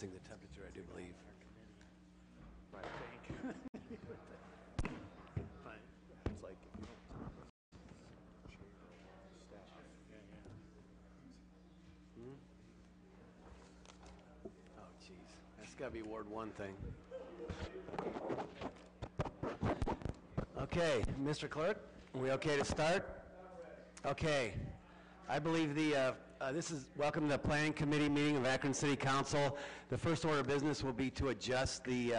adjusting the temperature, I do believe. I think. But It's like if you don't Oh, jeez. That's got to be Ward 1 thing. Okay, Mr. Clerk, are we okay to start? Okay. I believe this is welcome to the Planning Committee meeting of Akron City Council. The first order of business will be to adjust the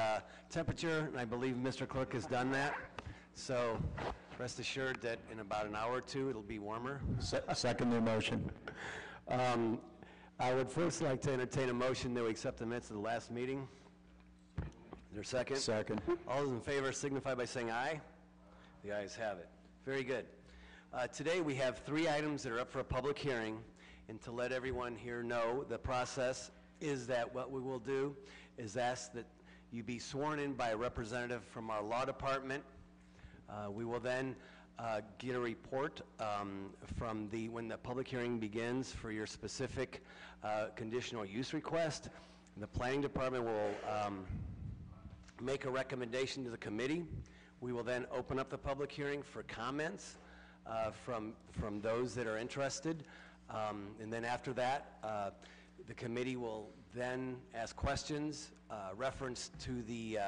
temperature, and I believe Mr. Clerk has done that. So rest assured that in about an hour or two it'll be warmer. second the motion. I would first like to entertain a motion that we accept the minutes of the last meeting. Is there a second? Second. All those in favor signify by saying aye. The ayes have it. Very good. Today we have 3 items that are up for a public hearing, and to let everyone here know, the process is that what we will do is ask that you be sworn in by a representative from our law department. We will then get a report from when the public hearing begins for your specific conditional use request. And the planning department will make a recommendation to the committee. We will then open up the public hearing for comments from those that are interested. And then after that, the committee will then ask questions reference to the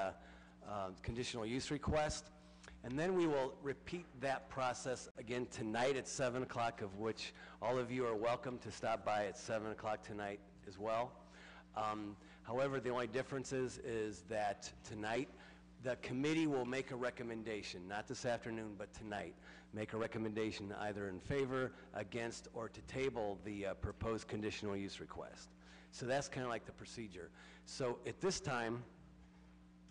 conditional use request. And then we will repeat that process again tonight at 7 o'clock, of which all of you are welcome to stop by at 7 o'clock tonight as well. However, the only difference is that tonight, the committee will make a recommendation, not this afternoon, but tonight, make a recommendation either in favor, against, or to table the proposed conditional use request. So that's kind of like the procedure. So at this time,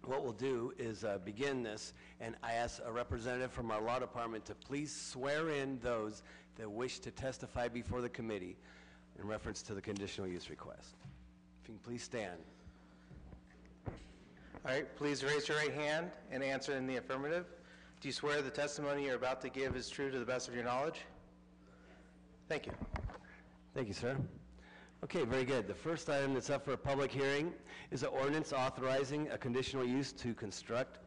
what we'll do is begin this, and I ask a representative from our law department to please swear in those that wish to testify before the committee in reference to the conditional use request. If you can please stand. All right, please raise your right hand and answer in the affirmative. Do you swear the testimony you're about to give is true to the best of your knowledge? Thank you. Thank you, sir. Okay, very good. The first item that's up for a public hearing is an ordinance authorizing a conditional use to construct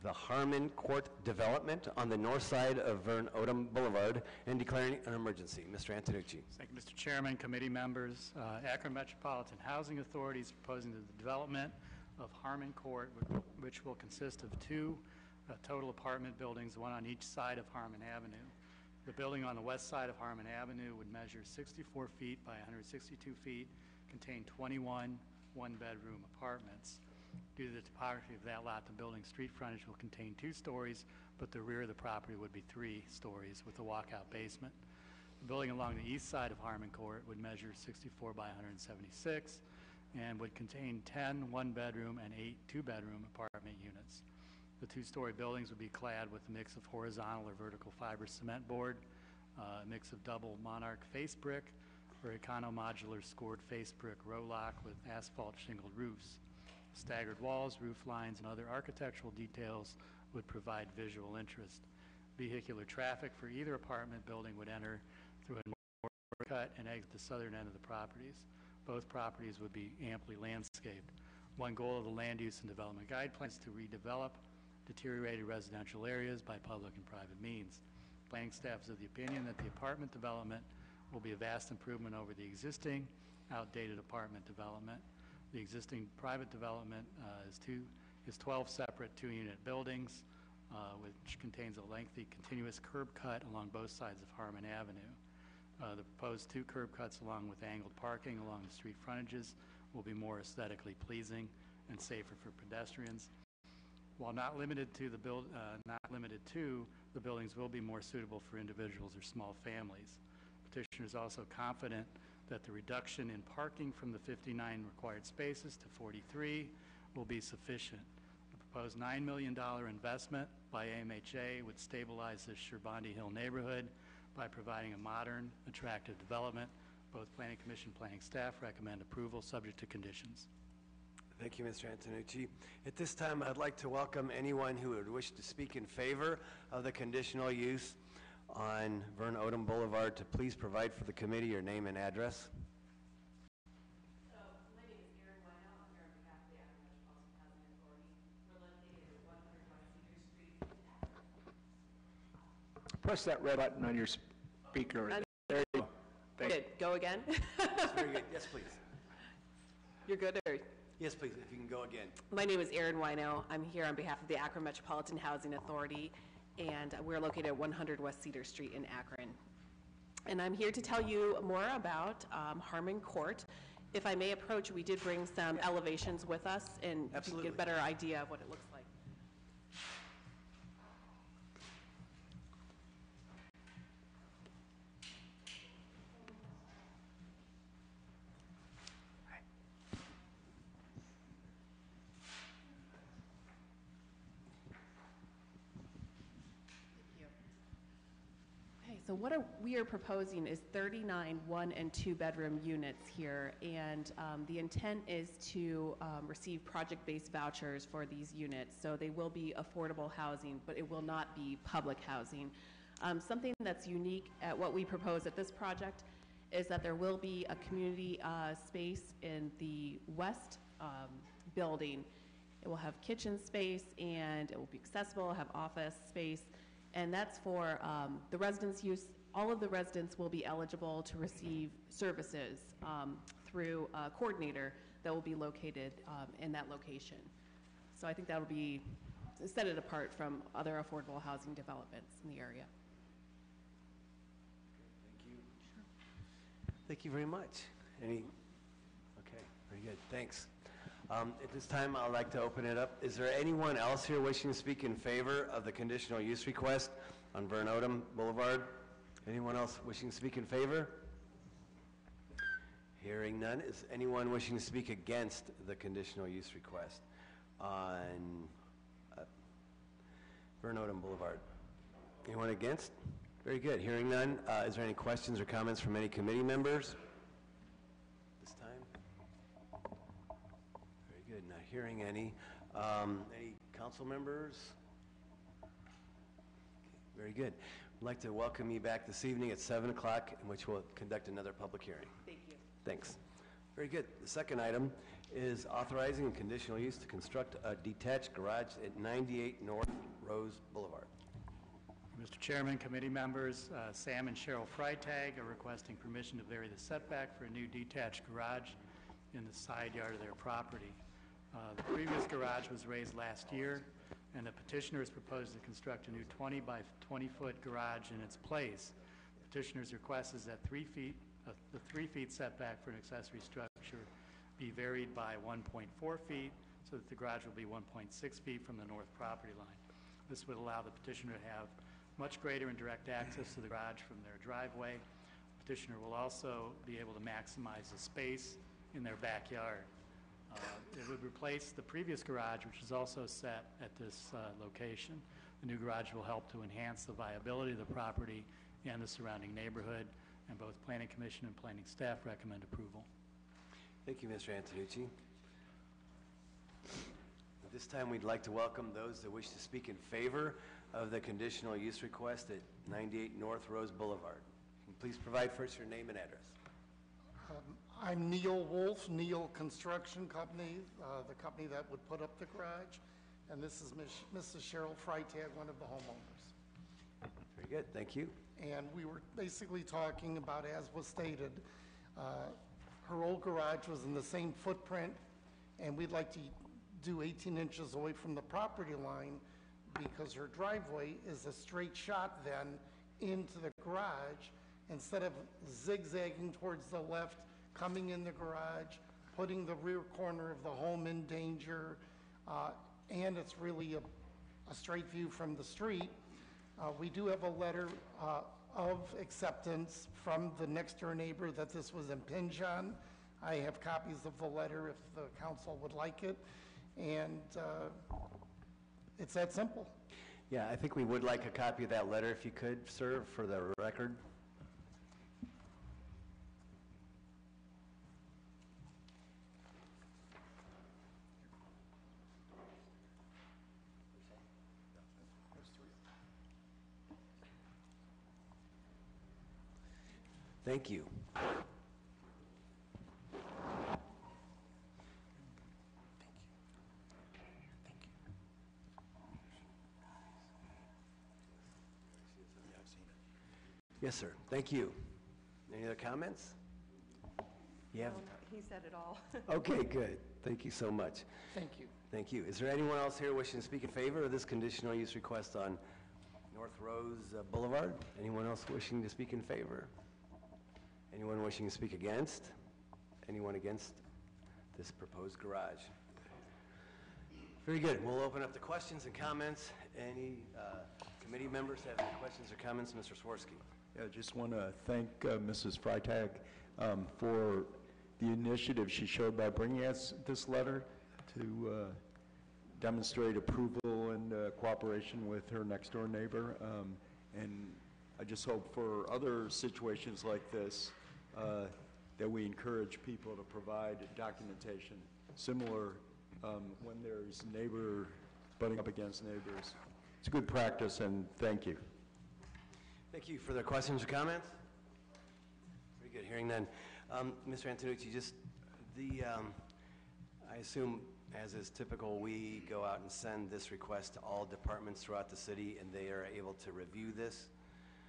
the Harmon Court development on the north side of Vern Odom Boulevard and declaring an emergency. Mr. Antonucci. Thank you, Mr. Chairman, committee members. Akron Metropolitan Housing Authority is proposing the development of Harmon Court, which will consist of 2 total apartment buildings, one on each side of Harmon Avenue. The building on the west side of Harmon Avenue would measure 64 feet by 162 feet, contain 21 one-bedroom apartments. Due to the topography of that lot, the building's street frontage will contain 2 stories, but the rear of the property would be 3 stories with a walkout basement. The building along the east side of Harmon Court would measure 64 by 176 and would contain 10 one-bedroom and 8 two-bedroom apartment units. The 2-story buildings would be clad with a mix of horizontal or vertical fiber cement board, a mix of double Monarch face brick, or econo-modular scored face brick row lock with asphalt shingled roofs. Staggered walls, roof lines, and other architectural details would provide visual interest. Vehicular traffic for either apartment building would enter through a north cut and exit the southern end of the properties. Both properties would be amply landscaped. One goal of the Land Use and Development Guide Plan is to redevelop deteriorated residential areas by public and private means. Planning staff is of the opinion that the apartment development will be a vast improvement over the existing outdated apartment development. The existing private development is 12 separate 2-unit buildings, which contains a lengthy continuous curb cut along both sides of Harmon Avenue. The proposed 2 curb cuts along with angled parking along the street frontages will be more aesthetically pleasing and safer for pedestrians. While not limited to, the buildings will be more suitable for individuals or small families. Petitioner is also confident that the reduction in parking from the 59 required spaces to 43 will be sufficient. The proposed $9 million investment by AMHA would stabilize the Sherbondi Hill neighborhood by providing a modern, attractive development. Both Planning Commission planning staff recommend approval subject to conditions. Thank you, Mr. Antonucci. At this time, I'd like to welcome anyone who would wish to speak in favor of the conditional use on Vern Odom Boulevard to please provide for the committee your name and address. So, my name is Erin Winehouse. press that red button on your speaker. There you go. Thank you. Good. Go again? Very good. Yes, please. You're good, or? Yes, please, if you can go again. My name is Erin Wino. I'm here on behalf of the Akron Metropolitan Housing Authority, and we're located at 100 West Cedar Street in Akron. And I'm here to tell you more about Harmon Court. If I may approach, we did bring some elevations with us, and you can Absolutely. get a better idea of what it looks like. So what we are proposing is 39 one- and two-bedroom units here, and the intent is to receive project-based vouchers for these units. So they will be affordable housing, but it will not be public housing. Something that's unique at what we propose at this project is that there will be a community space in the west building. It will have kitchen space, and it will be accessible, have office space. And that's for the residents' use. All of the residents will be eligible to receive services through a coordinator that will be located in that location. So I think that will be, set it apart from other affordable housing developments in the area. Thank you. Thank you very much. Okay, very good, thanks. At this time, I'd like to open it up. Is there anyone else here wishing to speak in favor of the conditional use request on Vern Odom Boulevard? Anyone else wishing to speak in favor? Hearing none. Is anyone wishing to speak against the conditional use request on Vern Odom Boulevard? Anyone against? Very good. Hearing none. Is there any questions or comments from any committee members this time? Very good. Not hearing any. Any council members? Okay, very good. I'd like to welcome you back this evening at 7 o'clock, in which we'll conduct another public hearing. Thank you. Thanks. Very good. The second item is authorizing a conditional use to construct a detached garage at 98 North Rose Boulevard. Mr. Chairman, committee members, Sam and Cheryl Freitag are requesting permission to vary the setback for a new detached garage in the side yard of their property. The previous garage was raised last year, and the petitioner is proposed to construct a new 20 by 20-foot garage in its place. The petitioner's request is that the 3 feet setback for an accessory structure be varied by 1.4 feet, so that the garage will be 1.6 feet from the north property line. This would allow the petitioner to have much greater and direct access to the garage from their driveway. The petitioner will also be able to maximize the space in their backyard. It would replace the previous garage, which is also set at this location. The new garage will help to enhance the viability of the property and the surrounding neighborhood, and both Planning Commission and Planning staff recommend approval. Thank you, Mr. Antonucci. At this time, we'd like to welcome those that wish to speak in favor of the conditional use request at 98 North Rose Boulevard. Can you please provide first your name and address? I'm Neil Wolf, Neil Construction Company, the company that would put up the garage, and this is Mrs. Cheryl Freitag, one of the homeowners. Very good, thank you. And we were basically talking about, as was stated, her old garage was in the same footprint, and we'd like to do 18 inches away from the property line because her driveway is a straight shot then into the garage instead of zigzagging towards the left, coming in the garage, putting the rear corner of the home in danger, and it's really a straight view from the street. We do have a letter of acceptance from the next door neighbor that this was impinged on. I have copies of the letter if the council would like it, and it's that simple. Yeah, I think we would like a copy of that letter if you could, sir, for the record. Thank you. Yes, sir. Thank you. Any other comments? You have, He said it all. okay, good. Thank you so much. Thank you. Thank you. Is there anyone else here wishing to speak in favor of this conditional use request on North Rose Boulevard? Anyone else wishing to speak in favor? Anyone wishing to speak against? Anyone against this proposed garage? Very good. We'll open up the questions and comments. Any committee members have any questions or comments? Mr. Swirsky. I just want to thank Mrs. Freitag for the initiative she showed by bringing us this letter to demonstrate approval and cooperation with her next-door neighbor. And I just hope for other situations like this that we encourage people to provide documentation similar when there's neighbor butting up against neighbors. It's a good practice, and thank you. Thank you. Further questions or comments? Very good. Hearing none. Mr. Antonucci, just I assume, as is typical, we go out and send this request to all departments throughout the city, and they are able to review this?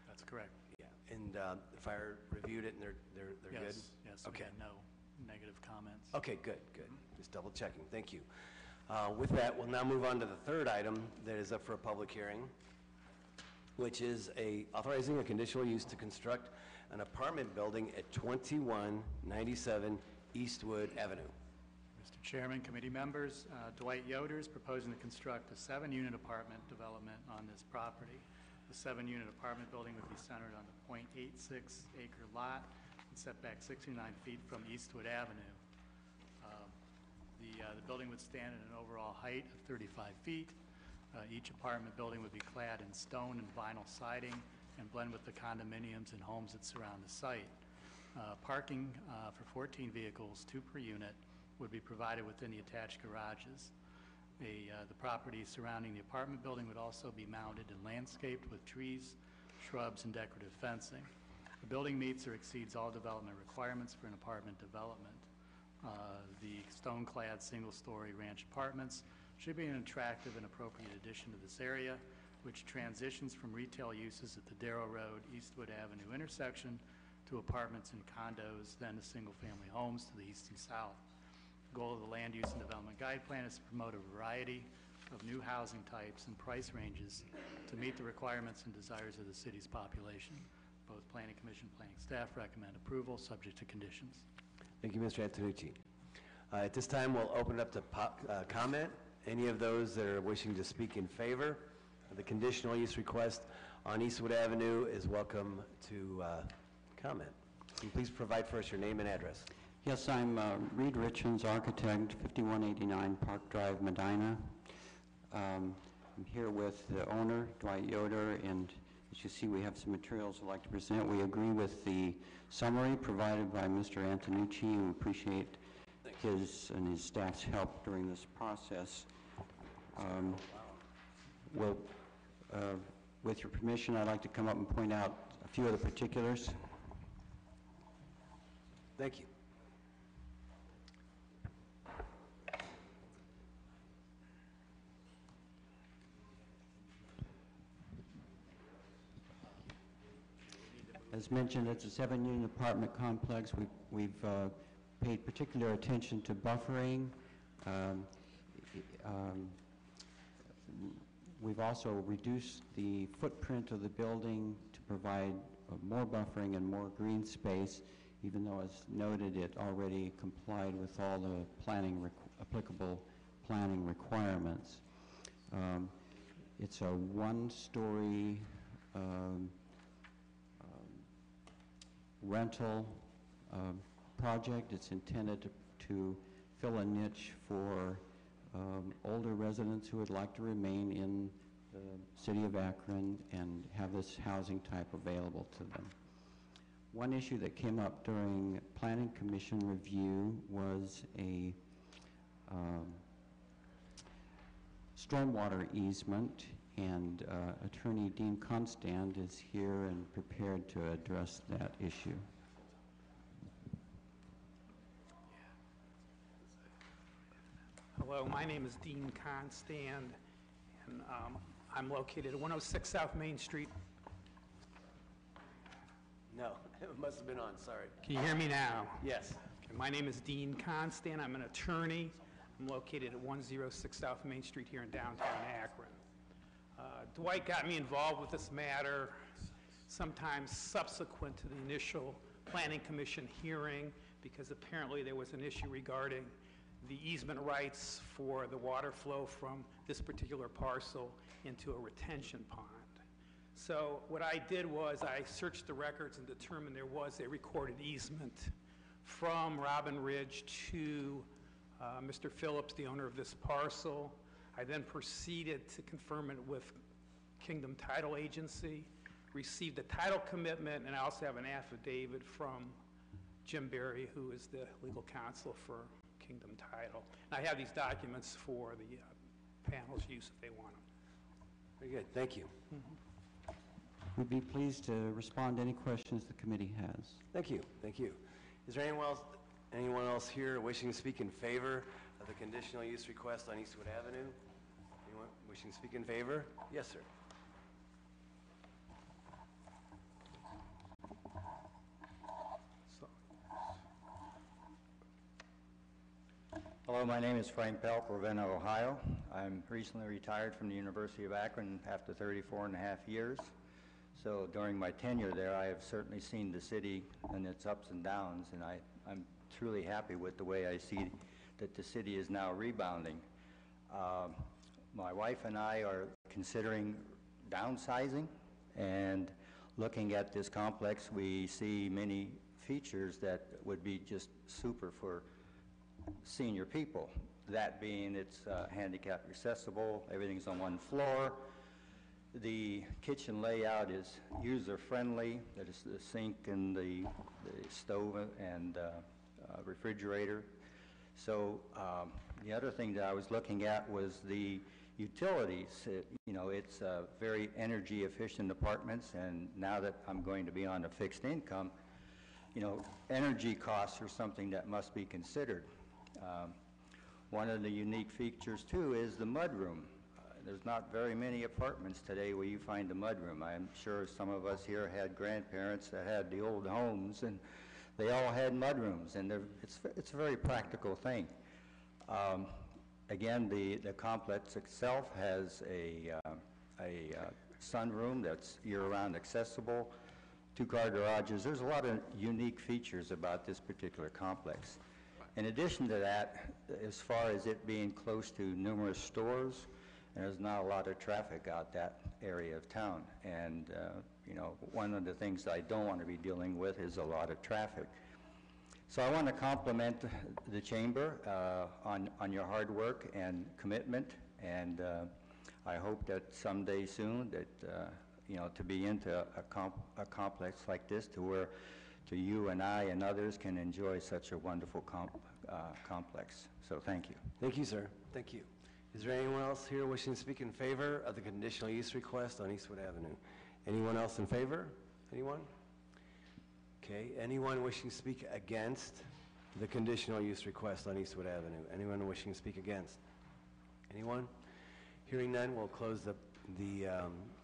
That's correct. Yeah. And the fire reviewed it, and they're good? Yes, Okay. we had no negative comments. Okay, good. Just double checking. Thank you. With that, we'll now move on to the third item that is up for a public hearing, which is authorizing a conditional use to construct an apartment building at 2197 Eastwood Avenue. Mr. Chairman, committee members, Dwight Yoder is proposing to construct a 7-unit apartment development on this property. The 7-unit apartment building would be centered on the .86-acre lot and set back 69 feet from Eastwood Avenue. The building would stand at an overall height of 35 feet. Each apartment building would be clad in stone and vinyl siding and blend with the condominiums and homes that surround the site. Parking for 14 vehicles, 2 per unit, would be provided within the attached garages. The property surrounding the apartment building would also be mounted and landscaped with trees, shrubs, and decorative fencing. The building meets or exceeds all development requirements for an apartment development. The stone-clad single-story ranch apartments should be an attractive and appropriate addition to this area, which transitions from retail uses at the Darrow Road, Eastwood Avenue intersection to apartments and condos, then to single-family homes to the east and south. The goal of the Land Use and Development Guide Plan is to promote a variety of new housing types and price ranges to meet the requirements and desires of the city's population. Both Planning Commission and Planning staff recommend approval, subject to conditions. Thank you, Mr. Antonucci. At this time, we'll open it up to comment. Any of those that are wishing to speak in favor of the conditional use request on Eastwood Avenue is welcome to comment. Can you please provide for us your name and address? Yes, I'm Reed Richens, architect, 5189 Park Drive, Medina. I'm here with the owner, Dwight Yoder, and as you see, we have some materials I'd like to present. We agree with the summary provided by Mr. Antonucci. We appreciate his and his staff's help during this process. With your permission, I'd like to come up and point out a few of the particulars. Thank you. As mentioned, it's a 7-unit apartment complex. We've paid particular attention to buffering. We've also reduced the footprint of the building to provide more buffering and more green space, even though, as noted, it already complied with all the applicable planning requirements. It's a 1-story rental project. It's intended to fill a niche for older residents who would like to remain in the city of Akron and have this housing type available to them. One issue that came up during Planning Commission review was a stormwater easement, and Attorney Dean Constant is here and prepared to address that issue. Hello, my name is Dean Constant, and I'm located at 106 South Main Street. No, it must have been on, sorry. Can you hear me now? Yes. Okay, my name is Dean Constant. I'm an attorney. I'm located at 106 South Main Street here in downtown Akron. Dwight got me involved with this matter sometime subsequent to the initial Planning Commission hearing because apparently there was an issue regarding the easement rights for the water flow from this particular parcel into a retention pond. So what I did was I searched the records and determined there was a recorded easement from Robin Ridge to Mr. Phillips, the owner of this parcel. I then proceeded to confirm it with Kingdom Title Agency, received a title commitment, and I also have an affidavit from Jim Berry, who is the legal counsel for Kingdom Title. And I have these documents for the panel's use if they want them. Very good, thank you. We'd be pleased to respond to any questions the committee has. Thank you, thank you. Is there anyone else here wishing to speak in favor of the conditional use request on Eastwood Avenue? Anyone wishing to speak in favor? Yes, sir. Hello, my name is Frank Pelk, Ravenna, Ohio. I'm recently retired from the University of Akron after 34 and a half years. So during my tenure there, I have certainly seen the city and its ups and downs, and I'm truly happy with the way I see that the city is now rebounding. My wife and I are considering downsizing, and looking at this complex, we see many features that would be just super for senior people. That being it's handicap accessible, everything's on one floor. The kitchen layout is user-friendly. That is the sink and the stove and refrigerator. So the other thing that I was looking at was the utilities. It's very energy-efficient apartments, and now that I'm going to be on a fixed income, energy costs are something that must be considered. One of the unique features, too, is the mudroom. There's not very many apartments today where you find a mudroom. I'm sure some of us here had grandparents that had the old homes, and they all had mudrooms, and it's a very practical thing. Again, the complex itself has a sunroom that's year-round accessible, two-car garages. There's a lot of unique features about this particular complex. In addition to that, as far as it being close to numerous stores, there's not a lot of traffic out that area of town. And, one of the things I don't want to be dealing with is a lot of traffic. So I want to compliment the Chamber on your hard work and commitment, and I hope that someday soon that, to be into a complex like this to where you and I and others can enjoy such a wonderful complex. So thank you. Thank you, sir. Thank you. Is there anyone else here wishing to speak in favor of the conditional use request on Eastwood Avenue? Anyone else in favor? Anyone? Okay. Anyone wishing to speak against the conditional use request on Eastwood Avenue? Anyone wishing to speak against? Anyone? Hearing none, we'll close the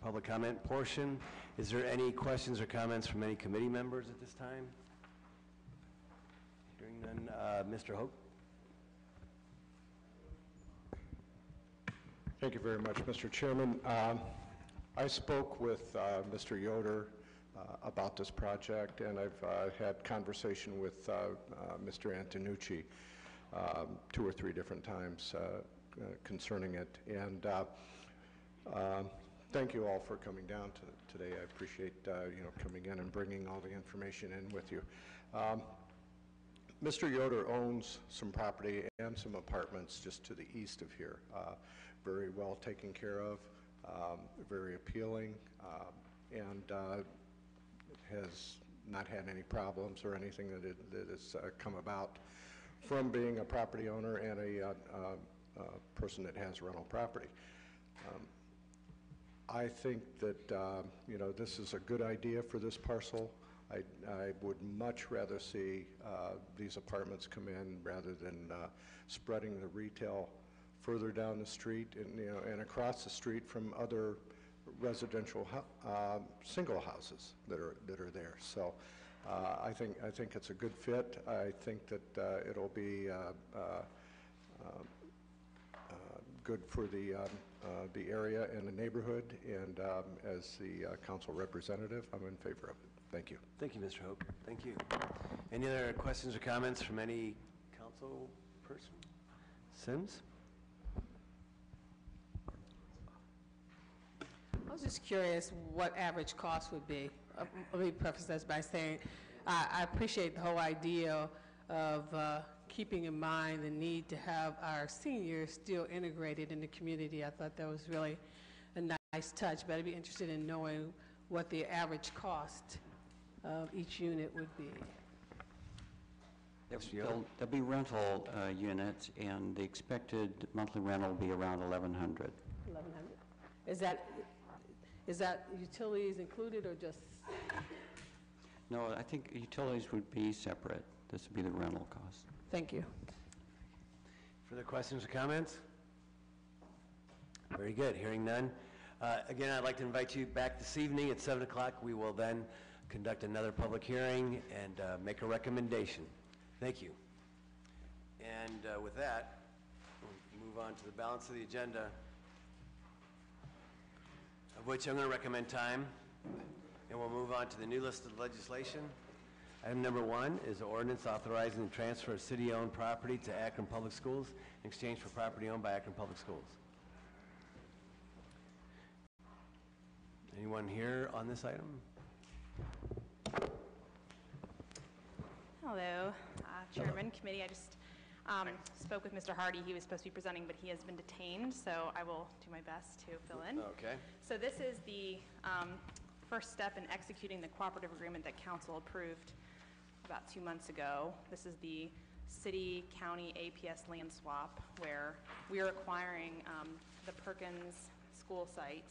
public comment portion. Is there any questions or comments from any committee members at this time? Hearing none, Mr. Hope. Thank you very much, Mr. Chairman. I spoke with Mr. Yoder about this project, and I've had conversation with Mr. Antonucci 2 or 3 different times concerning it. And thank you all for coming down today. I appreciate coming in and bringing all the information in with you. Mr. Yoder owns some property and some apartments just to the east of here. Very well taken care of, very appealing, and has not had any problems or anything that has come about from being a property owner and a person that has rental property. I think that this is a good idea for this parcel. I would much rather see these apartments come in rather than spreading the retail further down the street and across the street from other residential, single houses that are there. So I think it's a good fit. I think that it'll be good for the area and the neighborhood, and as the council representative, I'm in favor of it. Thank you. Thank you, Mr. Hope. Thank you. Any other questions or comments from any council person? Sims? I was just curious what average cost would be. Let me preface this by saying I appreciate the whole idea of keeping in mind the need to have our seniors still integrated in the community. I thought that was really a nice touch, but I'd be interested in knowing what the average cost of each unit would be. There'll be rental units, and the expected monthly rental will be around $1,100. $1,100. Is that utilities included or just? No, I think utilities would be separate. This would be the rental cost. Thank you. Further questions or comments? Very good. Hearing none. Again, I'd like to invite you back this evening at 7 o'clock. We will then conduct another public hearing and make a recommendation. Thank you. And with that, we'll move on to the balance of the agenda, of which I'm going to recommend time, and we'll move on to the new list of legislation. Item number 1 is the ordinance authorizing the transfer of city-owned property to Akron Public Schools in exchange for property owned by Akron Public Schools. Anyone here on this item? Hello, Chairman, Committee. I just spoke with Mr. Hardy. He was supposed to be presenting, but he has been detained, so I will do my best to fill in. Okay. So this is the first step in executing the cooperative agreement that Council approved about 2 months ago. This is the city-county APS land swap, where we are acquiring the Perkins school site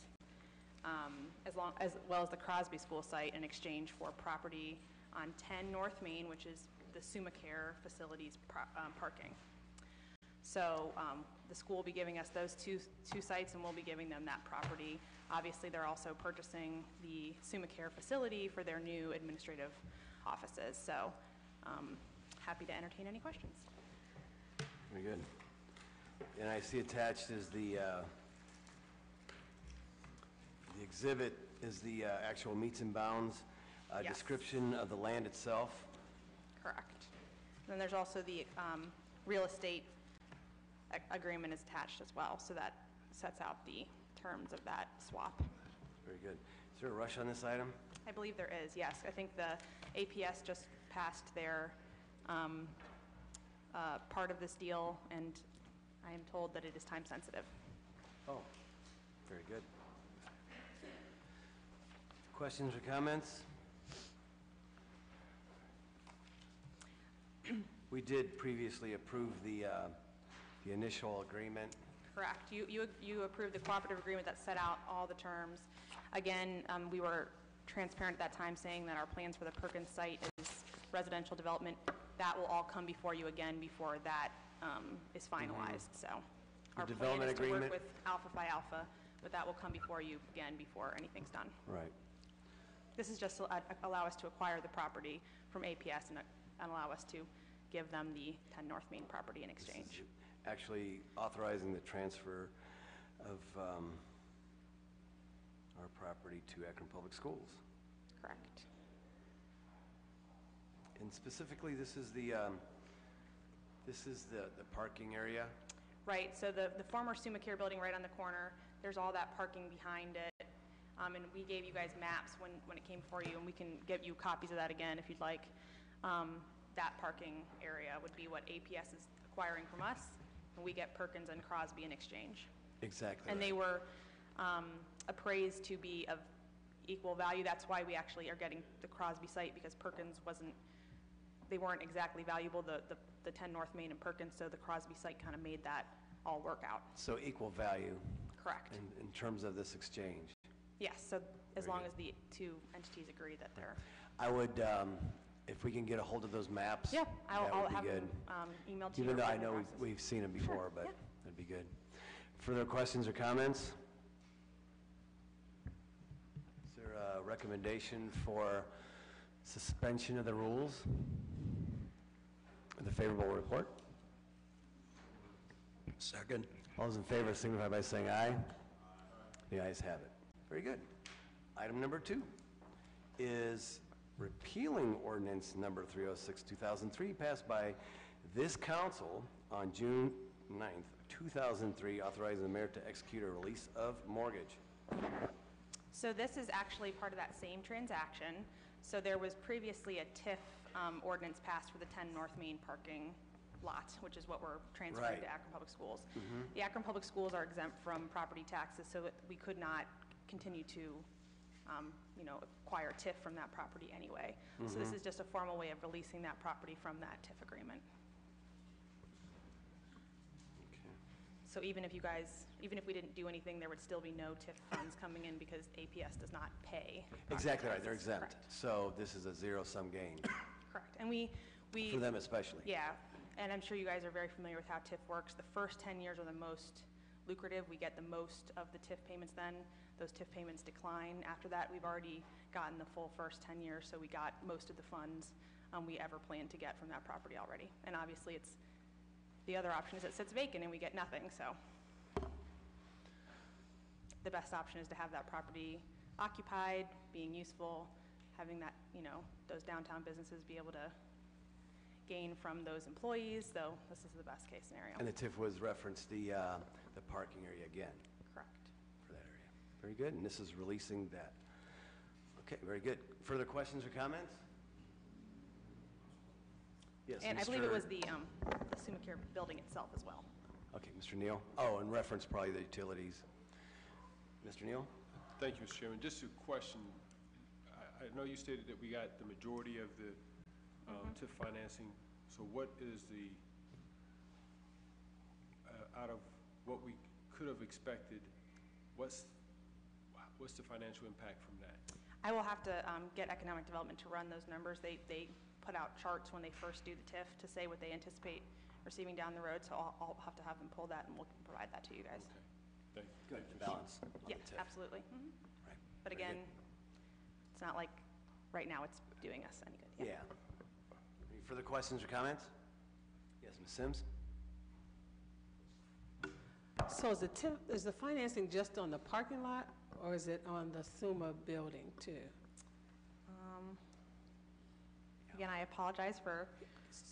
as well as the Crosby school site in exchange for property on 10 North Main, which is the SumaCare facilities parking. So the school will be giving us those two sites, and we'll be giving them that property. Obviously, they're also purchasing the SumaCare facility for their new administrative offices. So happy to entertain any questions. Very good. And I see attached is the exhibit is the actual meets and bounds Yes. description of the land itself. Correct. And then there's also the real estate agreement is attached as well, so that sets out the terms of that swap. Very good. Is there a rush on this item? I believe there is, yes. I think the APS just passed their part of this deal, and I am told that it is time sensitive. Oh, very good. Questions or comments? We did previously approve the initial agreement. Correct. You approved the cooperative agreement that set out all the terms. Again, we were transparent at that time, saying that our plans for the Perkins site is residential development. That will all come before you again before that is finalized. So our plan is to work with Alpha Phi Alpha, but that will come before you again before anything's done. Right. This is just to allow us to acquire the property from APS and allow us to give them the 10 North Main property in exchange. Actually authorizing the transfer of our property to Akron Public Schools. Correct. And specifically, this is the parking area. Right. So the former SumaCare building right on the corner, there's all that parking behind it. And we gave you guys maps when it came for you, and we can give you copies of that again if you'd like. That parking area would be what APS is acquiring from us, and we get Perkins and Crosby in exchange. Exactly. And they were appraised to be of equal value. That's why we actually are getting the Crosby site, because Perkins they weren't exactly valuable, the 10 North Main and Perkins, so the Crosby site kind of made that all work out. So equal value. Correct. In terms of this exchange. Yes, so as long as the two entities agree that they're... I would, if we can get a hold of those maps, yeah, that I'll would be have good. them emailed to you. Even though I know we've seen them before, but yeah. that'd be good. Further questions or comments? a recommendation for suspension of the rules? With a favorable report? Second. All those in favor signify by saying aye. The ayes have it. Very good. Item number 2 is repealing ordinance number 306, 2003, passed by this council on June 9th, 2003, authorizing the mayor to execute a release of mortgage. So this is actually part of that same transaction. So there was previously a TIF ordinance passed for the 10 North Main parking lot, which is what we're transferring Right. to Akron Public Schools. The Akron Public Schools are exempt from property taxes, so that we could not continue to, acquire TIF from that property anyway. So this is just a formal way of releasing that property from that TIF agreement. So even if we didn't do anything, there would still be no TIF funds coming in because APS does not pay. property Exactly right, they're taxes. exempt. Correct. So this is a zero-sum gain, Correct. And we for them especially. Yeah, and I'm sure you guys are very familiar with how TIF works. The first 10 years are the most lucrative. We get the most of the TIF payments then. Those TIF payments decline. After that, we've already gotten the full first 10 years, so we got most of the funds we ever planned to get from that property already. And obviously, the other option is it sits vacant and we get nothing, so. The best option is to have that property occupied, being useful, having that, those downtown businesses be able to gain from those employees, so this is the best case scenario. And the TIF was referenced the parking area again Correct. for that area. Very good, and this is releasing that. Okay, very good. Further questions or comments? Yes, And I believe it Mr. was the Sumacare building itself as well. Okay, Mr. Neal. Oh, in reference probably the utilities. Mr. Neal? Thank you, Mr. Chairman. Just a question. I know you stated that we got the majority of the TIF financing. So what is the, out of what we could have expected, what's the financial impact from that? I will have to get economic development to run those numbers. They put out charts when they first do the TIF to say what they anticipate receiving down the road, so I'll have to have them pull that and we'll provide that to you guys. Okay. Thank you. Good, the balance on the Yeah, TIF. absolutely. Right. But Very again, good. it's not like right now it's doing us any good. Yeah. Any further questions or comments? Yes, Ms. Sims? So is the financing just on the parking lot, or is it on the SUMA building too? Again, I apologize for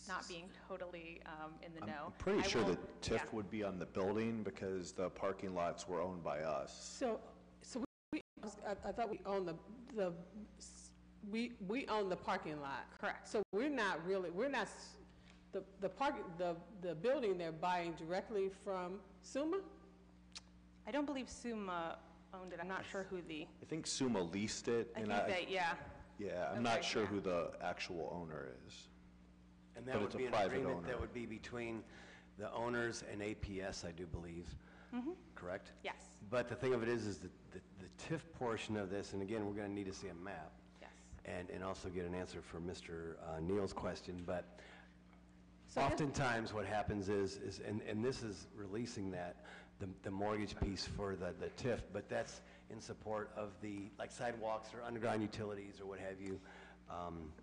not being totally in the know. I'm pretty I sure will- the TIF yeah. would be on the building because the parking lots were owned by us. So I thought we own we own the parking lot. Correct. So the building they're buying directly from SUMA? I don't believe SUMA owned it. I'm not sure who the, I think SUMA leased it. I and think they, yeah. Yeah, I'm Okay, not sure yeah. who the actual owner is. And But that would it's a be an private agreement owner. that would be between the owners and APS, I do believe. Correct? Yes, But the thing of it is the TIF portion of this, and again, we're going to need to see a map yes. and also get an answer for Mr. Neal's question, but So this- oftentimes what happens is and this is releasing that, the mortgage piece for the TIF, but that's in support of the, like sidewalks or underground utilities or what have you.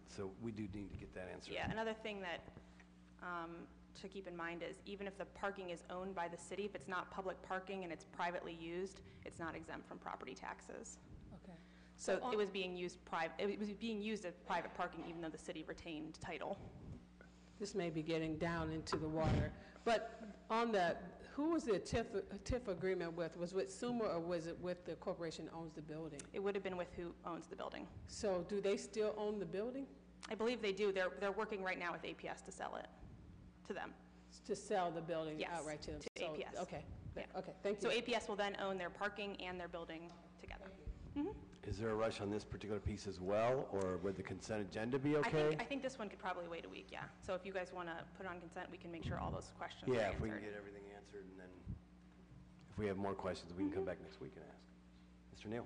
So we do need to get that answer. Yeah, another thing that, to keep in mind is even if the parking is owned by the city, if it's not public parking and it's privately used, it's not exempt from property taxes. Okay. So it was being used as private parking even though the city retained title. This may be getting down into the water, but who was the TIF agreement with? Was it with SUMA or was it with the corporation that owns the building? It would have been with who owns the building. So do they still own the building? I believe they do. They're working right now with APS to sell it to them. To sell the building Yes, outright to them? to So- APS. Okay, Yeah. okay, thank you. So APS will then own their parking and their building together. Is there a rush on this particular piece as well, or would the consent agenda be I okay? think this one could probably wait a week, yeah. So if you guys want to put it on consent, we can make sure all those questions are Yeah, answered. if we can get everything answered, and then if we have more questions, we can come back next week and ask. Mr. Neal?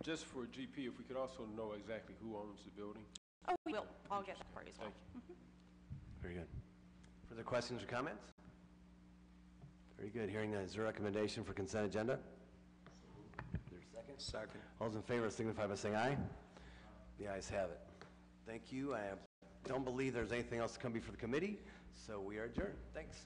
Just for GP, if we could also know exactly who owns the building? Oh, we will. I'll get that for you as well. Thank you. Very good. Further questions or comments? Very good. Hearing that, is there a recommendation for consent agenda? Is there a second? second? Second. All those in favor signify by saying aye. The ayes have it. Thank you. I don't believe there's anything else to come before the committee, so we are adjourned. Thanks.